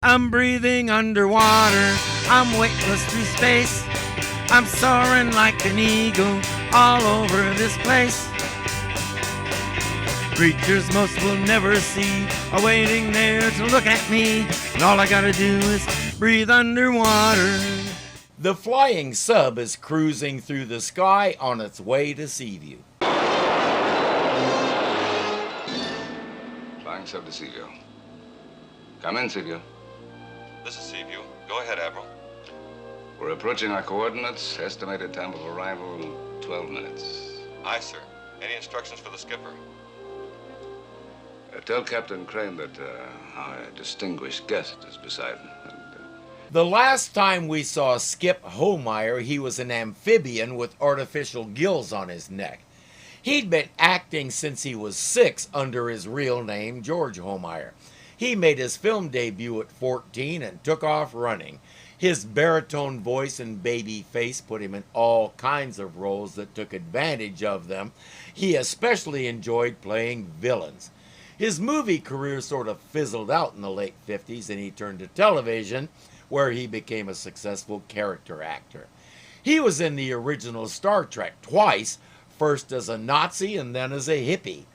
I'm breathing underwater, I'm weightless through space. I'm soaring like an eagle all over this place. Creatures most will never see are waiting there to look at me, and all I gotta do is breathe underwater. The flying sub is cruising through the sky on its way to Seaview. Flying sub to Seaview. Come in, Seaview. This is Seaview. Go ahead, Admiral. We're approaching our coordinates. Estimated time of arrival, 12 minutes. Aye, sir. Any instructions for the skipper? Tell Captain Crane that our distinguished guest is beside him. The last time we saw Skip Homeyer, he was an amphibian with artificial gills on his neck. He'd been acting since he was 6 under his real name, George Homeyer. He made his film debut at 14 and took off running. His baritone voice and baby face put him in all kinds of roles that took advantage of them. He especially enjoyed playing villains. His movie career sort of fizzled out in the late 50s, and he turned to television, where he became a successful character actor. He was in the original Star Trek twice, first as a Nazi and then as a hippie.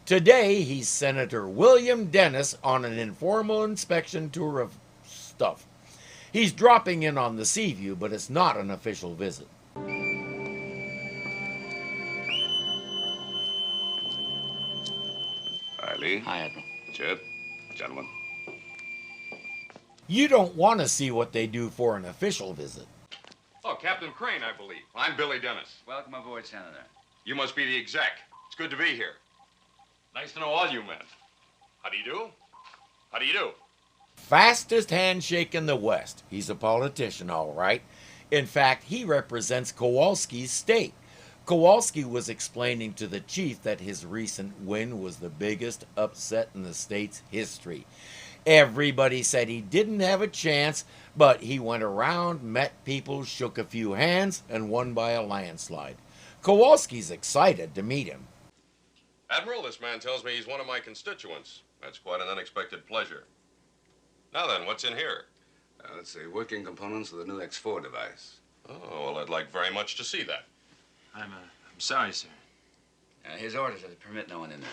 Today, he's Senator William Dennis on an informal inspection tour of stuff. He's dropping in on the Seaview, but it's not an official visit. Hi, Lee. Hi, Admiral. Chip. Gentlemen. You don't want to see what they do for an official visit. Oh, Captain Crane, I believe. I'm Billy Dennis. Welcome aboard, Senator. You must be the exec. It's good to be here. Nice to know all you men. How do you do? How do you do? Fastest handshake in the West. He's a politician, all right. In fact, he represents Kowalski's state. Kowalski was explaining to the chief that his recent win was the biggest upset in the state's history. Everybody said he didn't have a chance, but he went around, met people, shook a few hands, and won by a landslide. Kowalski's excited to meet him. Admiral, this man tells me he's one of my constituents. That's quite an unexpected pleasure. Now then, what's in here? Let's see, working components of the new X4 device. Oh, well, I'd like very much to see that. I'm sorry, sir. His orders are to permit no one in there.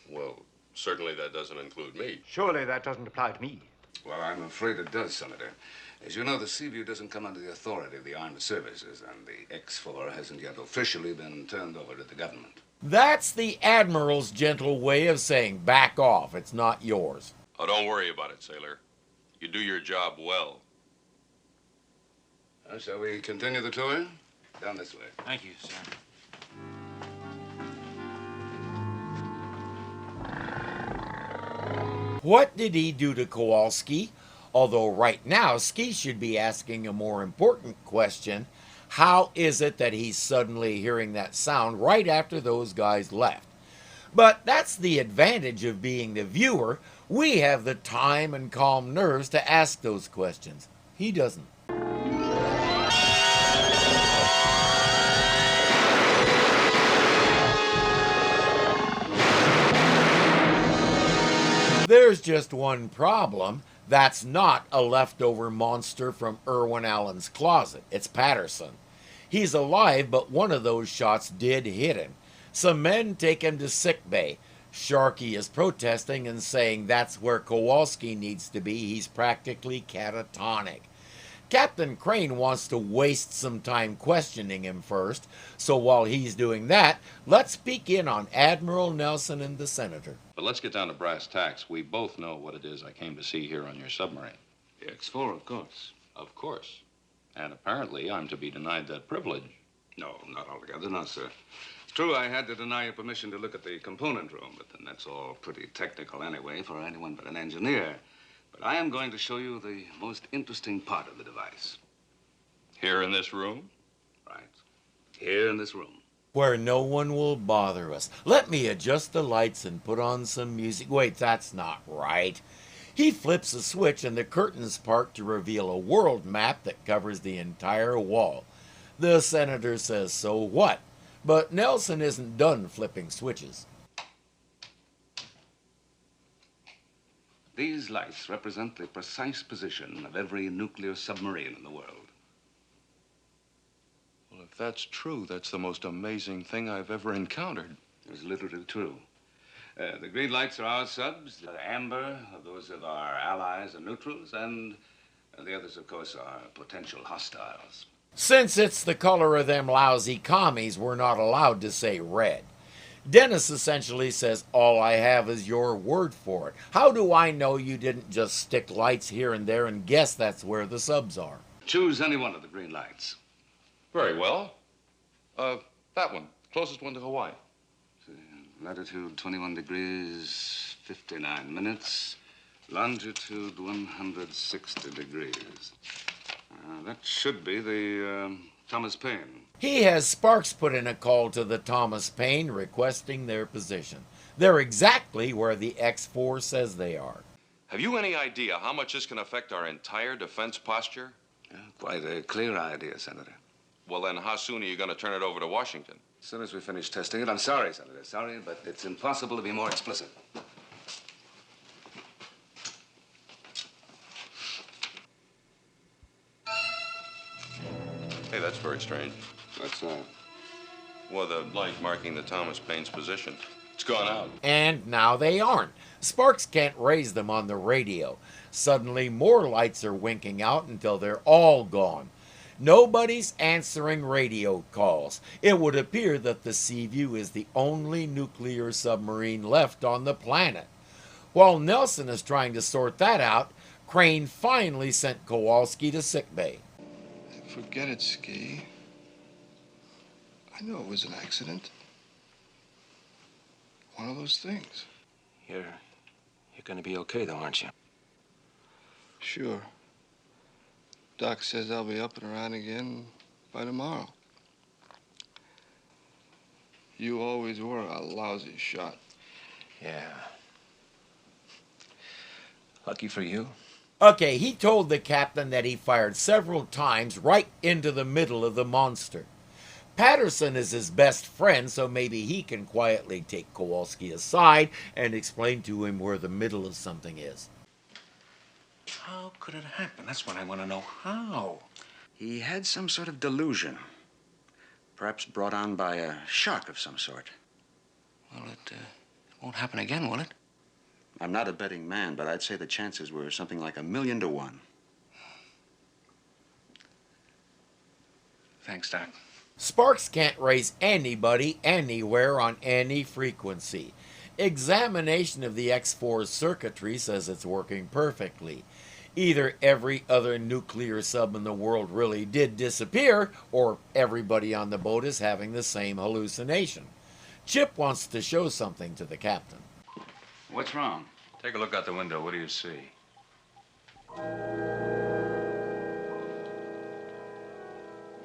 Well, certainly that doesn't include me. Surely that doesn't apply to me. Well, I'm afraid it does, Senator. As you know, the Seaview doesn't come under the authority of the armed services, and the X4 hasn't yet officially been turned over to the government. That's the Admiral's gentle way of saying, back off, it's not yours. Oh, don't worry about it, sailor. You do your job well. Shall we continue the tour? Down this way. Thank you, sir. What did he do to Kowalski? Although right now, Ski should be asking a more important question. How is it that he's suddenly hearing that sound right after those guys left? But that's the advantage of being the viewer. We have the time and calm nerves to ask those questions. He doesn't. There's just one problem. That's not a leftover monster from Irwin Allen's closet. It's Patterson. He's alive, but one of those shots did hit him. Some men take him to sick bay. Sharkey is protesting and saying that's where Kowalski needs to be. He's practically catatonic. Captain Crane wants to waste some time questioning him first, so while he's doing that, let's peek in on Admiral Nelson and the Senator. But let's get down to brass tacks. We both know what it is I came to see here on your submarine. The X4, of course. Of course. And apparently I'm to be denied that privilege. No, not altogether, no, sir. It's true I had to deny you permission to look at the component room, but then that's all pretty technical anyway for anyone but an engineer. But I am going to show you the most interesting part of the device. Here in this room? Right. Here in this room. Where no one will bother us. Let me adjust the lights and put on some music. Wait, that's not right. He flips a switch and the curtains part to reveal a world map that covers the entire wall. The Senator says, so what? But Nelson isn't done flipping switches. These lights represent the precise position of every nuclear submarine in the world. Well, if that's true, that's the most amazing thing I've ever encountered. It's literally true. The green lights are our subs. The amber are those of our allies and neutrals. And the others, of course, are potential hostiles. Since it's the color of them lousy commies, we're not allowed to say red. Dennis essentially says, all I have is your word for it. How do I know you didn't just stick lights here and there and guess that's where the subs are? Choose any one of the green lights. Very well. That one, closest one to Hawaii. Latitude 21 degrees, 59 minutes. Longitude 160 degrees. That should be the Thomas Paine. He has Sparks put in a call to the Thomas Paine requesting their position. They're exactly where the X4 says they are. Have you any idea how much this can affect our entire defense posture? Quite a clear idea, Senator. Well, then how soon are you going to turn it over to Washington? As soon as we finish testing it. I'm sorry, Senator. Sorry, but it's impossible to be more explicit. Hey, that's very strange. What's that? Well, the light marking the Thomas Paine's position. It's gone out. And now they aren't. Sparks can't raise them on the radio. Suddenly more lights are winking out until they're all gone. Nobody's answering radio calls. It would appear that the Seaview is the only nuclear submarine left on the planet. While Nelson is trying to sort that out, Crane finally sent Kowalski to sickbay. Forget it, Ski. I know it was an accident. One of those things. You're gonna be okay, though, aren't you? Sure. Doc says I'll be up and around again by tomorrow. You always were a lousy shot. Yeah. Lucky for you. Okay, he told the captain that he fired several times right into the middle of the monster. Patterson is his best friend, so maybe he can quietly take Kowalski aside and explain to him where the middle of something is. How could it happen? That's what I want to know. How? He had some sort of delusion. Perhaps brought on by a shock of some sort. Well, it won't happen again, will it? I'm not a betting man, but I'd say the chances were something like 1,000,000 to 1. Thanks, Doc. Sparks can't raise anybody anywhere on any frequency. Examination of the X4 circuitry says it's working perfectly. Either every other nuclear sub in the world really did disappear, or everybody on the boat is having the same hallucination. Chip wants to show something to the captain. What's wrong? Take a look out the window. What do you see?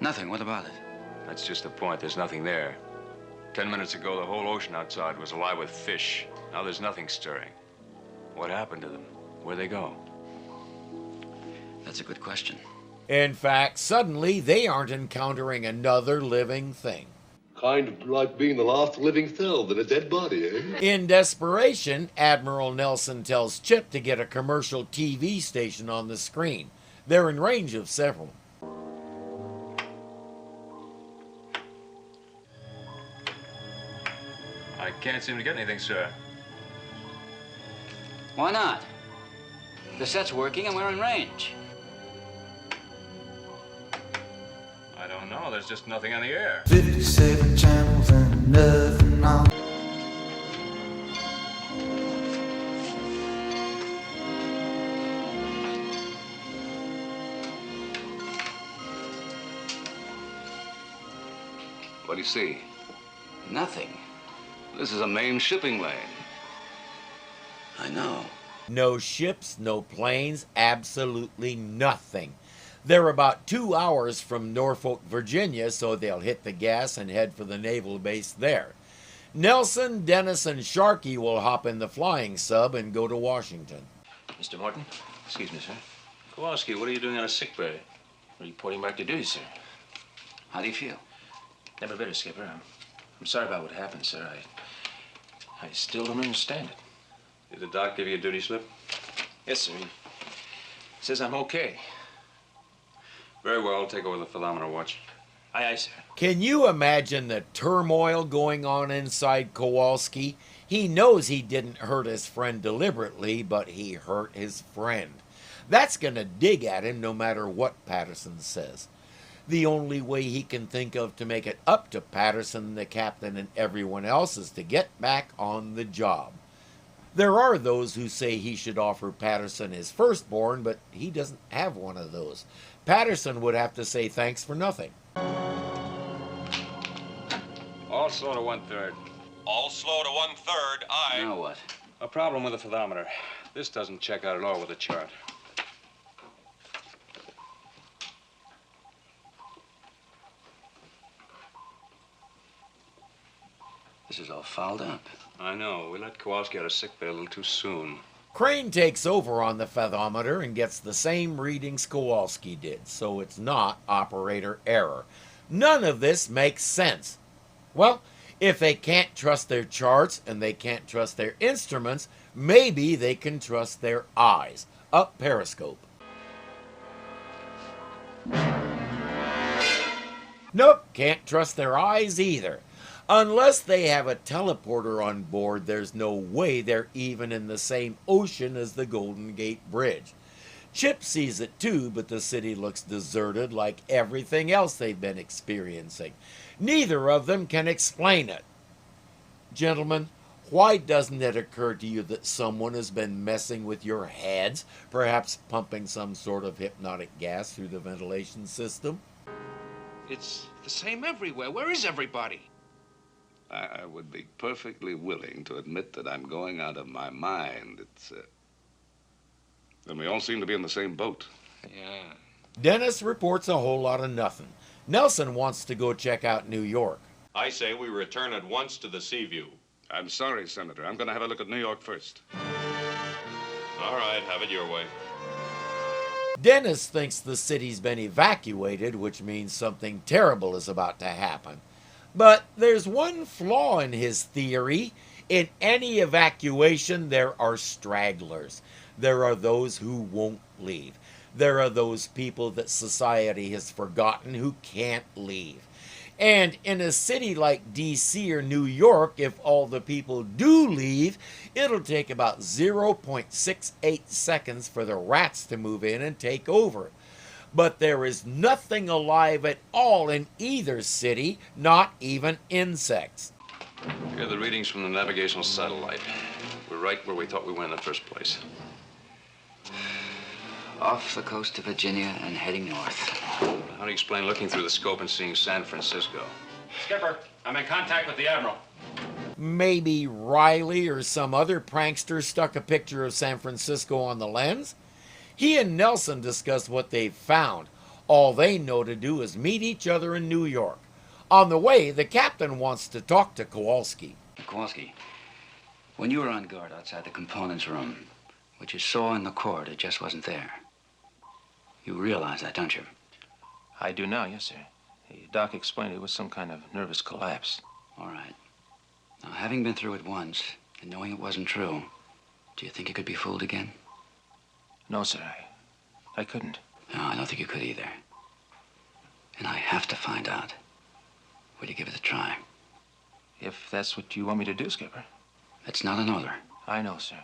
Nothing. What about it? That's just the point. There's nothing there. 10 minutes ago, the whole ocean outside was alive with fish. Now there's nothing stirring. What happened to them? Where'd they go? That's a good question. In fact, suddenly they aren't encountering another living thing. Kind of like being the last living cell than a dead body, eh? In desperation, Admiral Nelson tells Chip to get a commercial TV station on the screen. They're in range of several. I can't seem to get anything, sir. Why not? The set's working and we're in range. I don't know. There's just nothing on the air. 57 channels and nothing on. What do you see? Nothing. This is a main shipping lane. I know. No ships, no planes, absolutely nothing. They're about 2 hours from Norfolk, Virginia, so they'll hit the gas and head for the naval base there. Nelson, Dennis, and Sharkey will hop in the flying sub and go to Washington. Mr. Morton? Excuse me, sir. Kowalski, what are you doing on a sick bay? Reporting back to duty, sir. How do you feel? Never better, Skipper. I'm sorry about what happened, sir. I still don't understand it. Did the doc give you a duty slip? Yes, sir. He says I'm okay. Very well. Take over the thermometer watch. Aye, aye, sir. Can you imagine the turmoil going on inside Kowalski? He knows he didn't hurt his friend deliberately, but he hurt his friend. That's going to dig at him no matter what Patterson says. The only way he can think of to make it up to Patterson, the captain, and everyone else is to get back on the job. There are those who say he should offer Patterson his firstborn, but he doesn't have one of those. Patterson would have to say thanks for nothing. All slow to 1/3. All slow to 1/3, aye. Now what? A problem with the thermometer. This doesn't check out at all with the chart. This is all fouled up. I know. We let Kowalski out of sickbay a little too soon. Crane takes over on the thermometer and gets the same readings Kowalski did, so it's not operator error. None of this makes sense. Well, if they can't trust their charts and they can't trust their instruments, maybe they can trust their eyes. Up periscope. Nope, can't trust their eyes either. Unless they have a teleporter on board, there's no way they're even in the same ocean as the Golden Gate Bridge. Chip sees it too, but the city looks deserted like everything else they've been experiencing. Neither of them can explain it. Gentlemen, why doesn't it occur to you that someone has been messing with your heads, perhaps pumping some sort of hypnotic gas through the ventilation system? It's the same everywhere. Where is everybody? I would be perfectly willing to admit that I'm going out of my mind. Then we all seem to be in the same boat. Yeah. Dennis reports a whole lot of nothing. Nelson wants to go check out New York. I say we return at once to the Seaview. I'm sorry, Senator. I'm going to have a look at New York first. All right, have it your way. Dennis thinks the city's been evacuated, which means something terrible is about to happen. But there's one flaw in his theory. In any evacuation, there are stragglers. There are those who won't leave. There are those people that society has forgotten who can't leave. And in a city like D.C. or New York, if all the people do leave, it'll take about 0.68 seconds for the rats to move in and take over. But there is nothing alive at all in either city, not even insects. Here are the readings from the navigational satellite. We're right where we thought we were in the first place. Off the coast of Virginia and heading north. How do you explain looking through the scope and seeing San Francisco? Skipper, I'm in contact with the Admiral. Maybe Riley or some other prankster stuck a picture of San Francisco on the lens? He and Nelson discuss what they've found. All they know to do is meet each other in New York. On the way, the captain wants to talk to Kowalski. Kowalski, when you were on guard outside the components room, what you saw in the corridor just wasn't there. You realize that, don't you? I do now, yes, sir. The doc explained it was some kind of nervous collapse. All right. Now, having been through it once and knowing it wasn't true, do you think you could be fooled again? No, sir, I couldn't. No, I don't think you could either. And I have to find out. Will you give it a try? If that's what you want me to do, Skipper. It's not an order. I know, sir.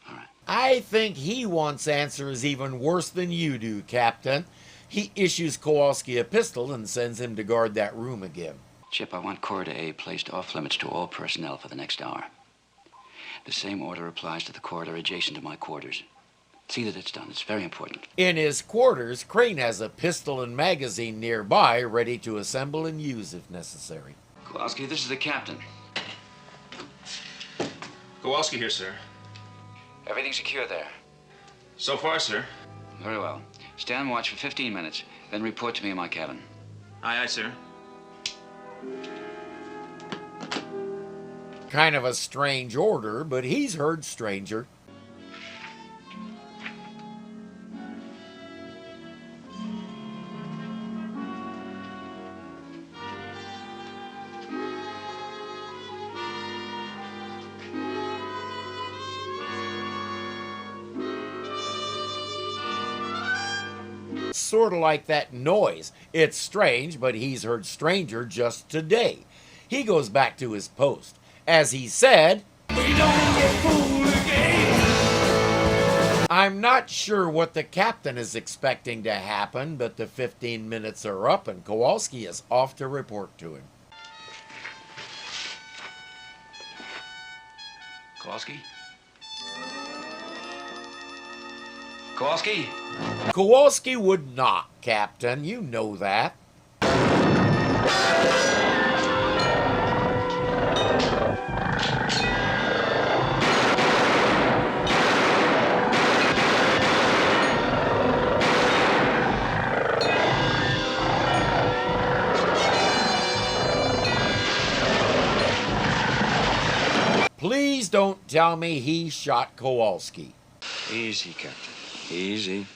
All right. I think he wants answers even worse than you do, Captain. He issues Kowalski a pistol and sends him to guard that room again. Chip, I want Corridor A placed off limits to all personnel for the next hour. The same order applies to the corridor adjacent to my quarters. See that it's done. It's very important. In his quarters, Crane has a pistol and magazine nearby, ready to assemble and use if necessary. Kowalski, this is the captain. Kowalski here, sir. Everything secure there? So far, sir. Very well. Stand watch for 15 minutes, then report to me in my cabin. Aye, aye, sir. Kind of a strange order, but he's heard stranger. sort of like that noise. It's strange, but he's heard stranger just today. He goes back to his post. As he said, "We don't get fooled again." I'm not sure what the captain is expecting to happen, but the 15 minutes are up and Kowalski is off to report to him. Kowalski? Kowalski? Kowalski would not, Captain. You know that. Please don't tell me he shot Kowalski. Easy, Captain. Easy.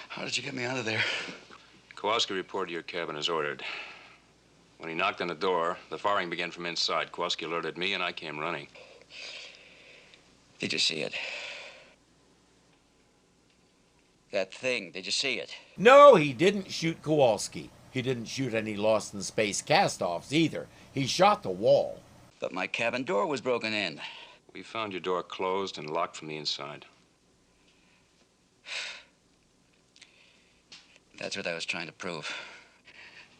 How did you get me out of there? Kowalski reported to your cabin as ordered. When he knocked on the door, the firing began from inside. Kowalski alerted me, and I came running. Did you see it? That thing, did you see it? No, he didn't shoot Kowalski. He didn't shoot any Lost in Space cast-offs either. He shot the wall. But my cabin door was broken in. We found your door closed and locked from the inside. That's what I was trying to prove.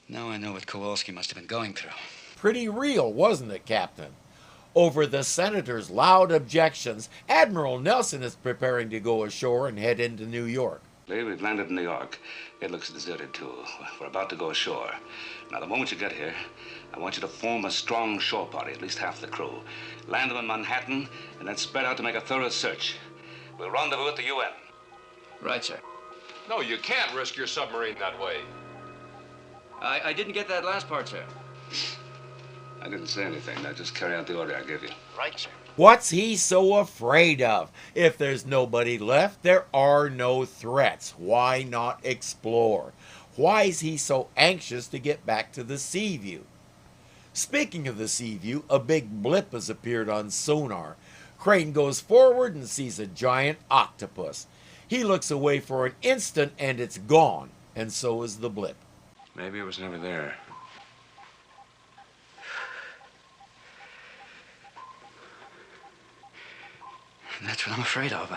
Now I know what Kowalski must have been going through. Pretty real, wasn't it, Captain? Over the Senator's loud objections, Admiral Nelson is preparing to go ashore and head into New York. We've landed in New York. It looks deserted, too. We're about to go ashore. Now, the moment you get here, I want you to form a strong shore party, at least half the crew. Land them in Manhattan, and then spread out to make a thorough search. We'll rendezvous at the UN. Right, sir. No, you can't risk your submarine that way. I didn't get that last part, sir. I didn't say anything. Now, just carry out the order I gave you. Right, sir. What's he so afraid of? If there's nobody left, there are no threats. Why not explore? Why is he so anxious to get back to the Seaview? Speaking of the Seaview, a big blip has appeared on sonar. Crane goes forward and sees a giant octopus. He looks away for an instant and it's gone, and so is the blip. Maybe it was never there. That's what I'm afraid of.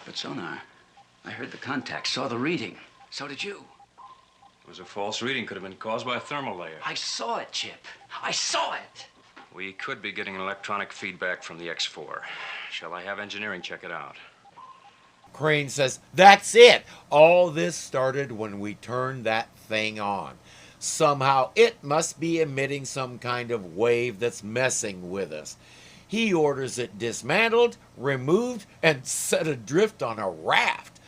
But sonar, I heard the contact, saw the reading. So did you. It was a false reading. Could have been caused by a thermal layer. I saw it, Chip. I saw it. We could be getting electronic feedback from the X4. Shall I have engineering check it out? Crane says, that's it. All this started when we turned that thing on. Somehow it must be emitting some kind of wave that's messing with us. He orders it dismantled, removed, and set adrift on a raft.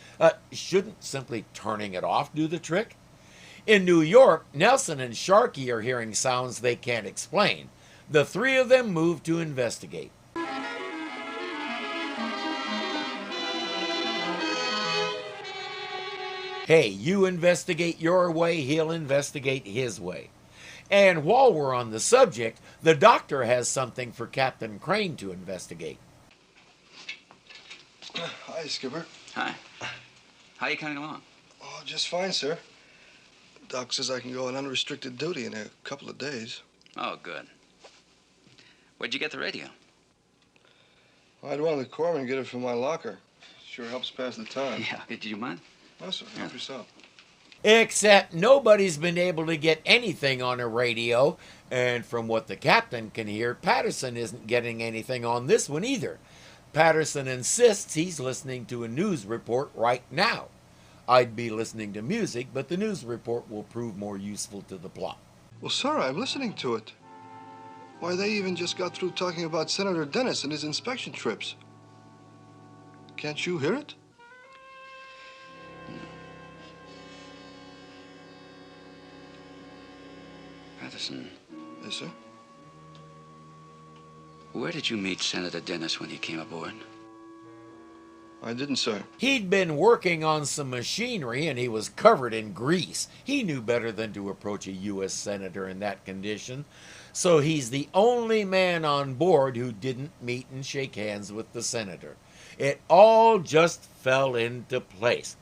Shouldn't simply turning it off do the trick? In New York, Nelson and Sharkey are hearing sounds they can't explain. The three of them move to investigate. Hey, you investigate your way, he'll investigate his way. And while we're on the subject, the doctor has something for Captain Crane to investigate. Hi, Skipper. Hi. How are you coming along? Oh, just fine, sir. Doc says I can go on unrestricted duty in a couple of days. Oh, good. Where'd you get the radio? I had one of the corpsmen get it from my locker. Sure helps pass the time. Yeah, did you mind? No, sir. Help yourself. Except nobody's been able to get anything on a radio, and from what the captain can hear, Patterson isn't getting anything on this one either. Patterson insists he's listening to a news report right now. I'd be listening to music, but the news report will prove more useful to the plot. Well, sir, I'm listening to it. Why, they even just got through talking about Senator Dennis and his inspection trips. Can't you hear it? Patterson, Yes, sir. where did you meet Senator Dennis when he came aboard? I didn't, sir. He'd been working on some machinery and he was covered in grease. He knew better than to approach a U.S. senator in that condition. So he's the only man on board who didn't meet and shake hands with the senator. It all just fell into place.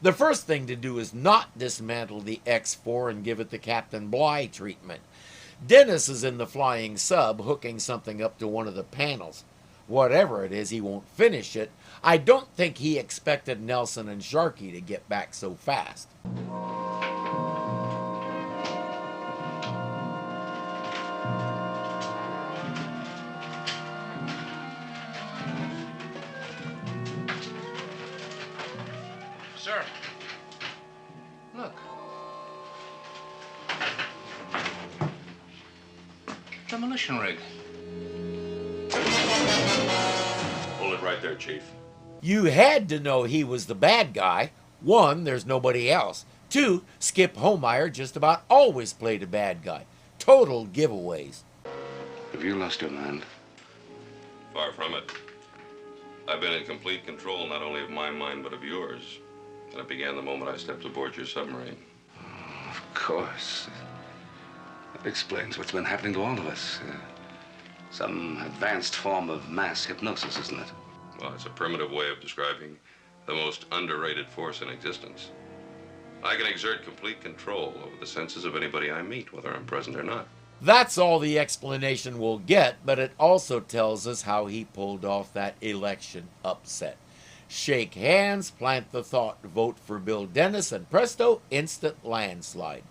The first thing to do is not dismantle the X4 and give it the Captain Bligh treatment. Dennis is in the flying sub hooking something up to one of the panels. Whatever it is, he won't finish it. I don't think he expected Nelson and Sharkey to get back so fast. Sir, look. Demolition rig. Hold it right there, Chief. You had to know he was the bad guy. One, there's nobody else. Two, Skip Homeyer just about always played a bad guy. Total giveaways. Have you lost your mind? Far from it. I've been in complete control not only of my mind, but of yours. And it began the moment I stepped aboard your submarine. Oh, of course. That explains what's been happening to all of us. Some advanced form of mass hypnosis, isn't it? Well, it's a primitive way of describing the most underrated force in existence. I can exert complete control over the senses of anybody I meet, whether I'm present or not. That's all the explanation we'll get, but it also tells us how he pulled off that election upset. Shake hands, plant the thought, vote for Bill Dennis, and presto, instant landslide.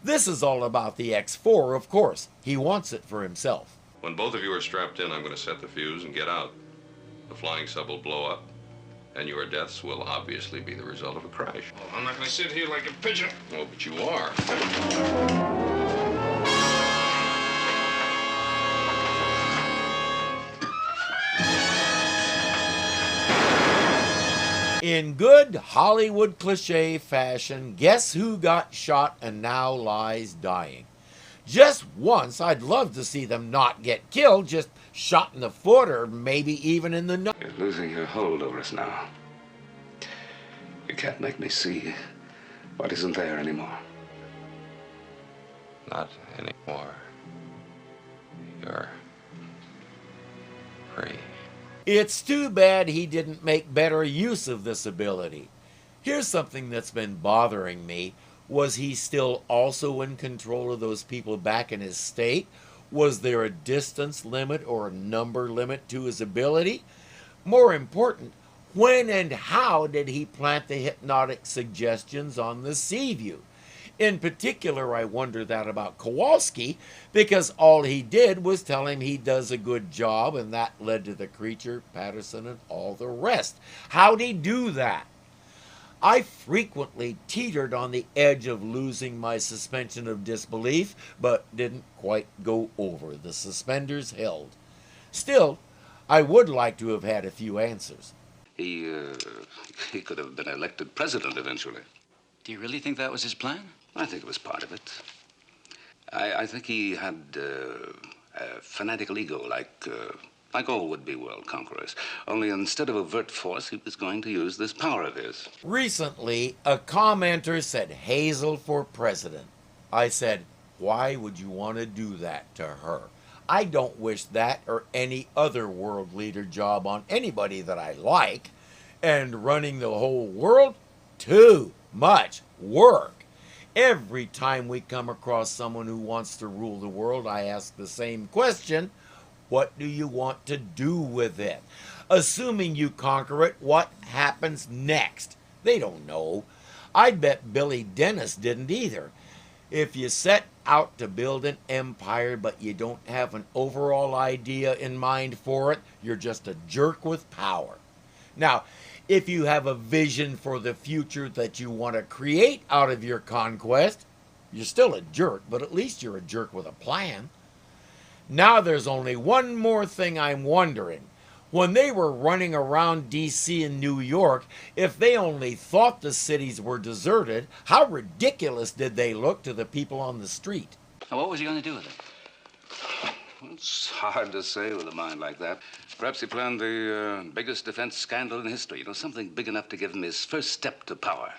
This is all about the X4, of course. He wants it for himself. When both of you are strapped in, I'm going to set the fuse and get out. The flying sub will blow up, and your deaths will obviously be the result of a crash. Well, I'm not going to sit here like a pigeon. Oh, but you are. In good Hollywood cliche fashion, guess who got shot and now lies dying? Just once, I'd love to see them not get killed, just shot in the foot or maybe even in the nose. You're losing your hold over us now. You can't make me see what isn't there anymore. Not anymore. You're free. It's too bad he didn't make better use of this ability. Here's something that's been bothering me. Was he still also in control of those people back in his state? Was there a distance limit or a number limit to his ability? More important, when and how did he plant the hypnotic suggestions on the Seaview? In particular, I wonder that about Kowalski, because all he did was tell him he does a good job, and that led to the creature, Patterson, and all the rest. How'd he do that? I frequently teetered on the edge of losing my suspension of disbelief, but didn't quite go over. The suspenders held. Still, I would like to have had a few answers. He could have been elected president eventually. Do you really think that was his plan? I think it was part of it. I think he had a fanatical ego, like all would-be world conquerors. Only instead of overt force, he was going to use this power of his. Recently, a commenter said Hazel for president. I said, why would you want to do that to her? I don't wish that or any other world leader job on anybody that I like. And running the whole world? Too much work. Every time we come across someone who wants to rule the world, I ask the same question. What do you want to do with it? Assuming you conquer it, what happens next? They don't know. I'd bet Billy Dennis didn't either. If you set out to build an empire but you don't have an overall idea in mind for it, you're just a jerk with power. Now, if you have a vision for the future that you want to create out of your conquest, you're still a jerk, but at least you're a jerk with a plan. Now there's only one more thing I'm wondering. When they were running around D.C. and New York, if they only thought the cities were deserted, how ridiculous did they look to the people on the street? Now, what was he going to do with it? Well, it's hard to say with a mind like that. Perhaps he planned the biggest defense scandal in history. You know, something big enough to give him his first step to power.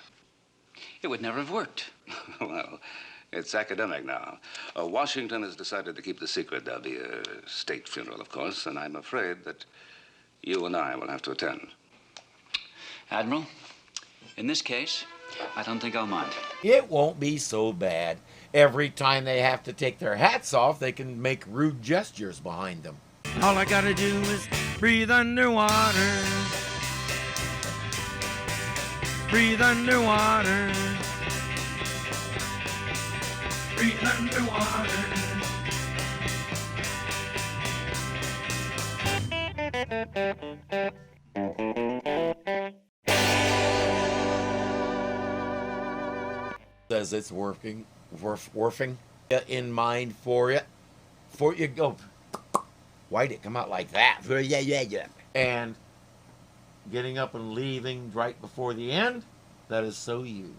It would never have worked. Well, it's academic now. Washington has decided to keep the secret. There'll be a state funeral, of course, and I'm afraid that you and I will have to attend. Admiral, in this case, I don't think I'll mind. It won't be so bad. Every time they have to take their hats off, they can make rude gestures behind them. All I gotta do is breathe underwater. Breathe underwater. Breathe underwater. Says it's working, working in mind for it. For you go. Why'd it come out like that? Yeah. And getting up and leaving right before the end, that is so you.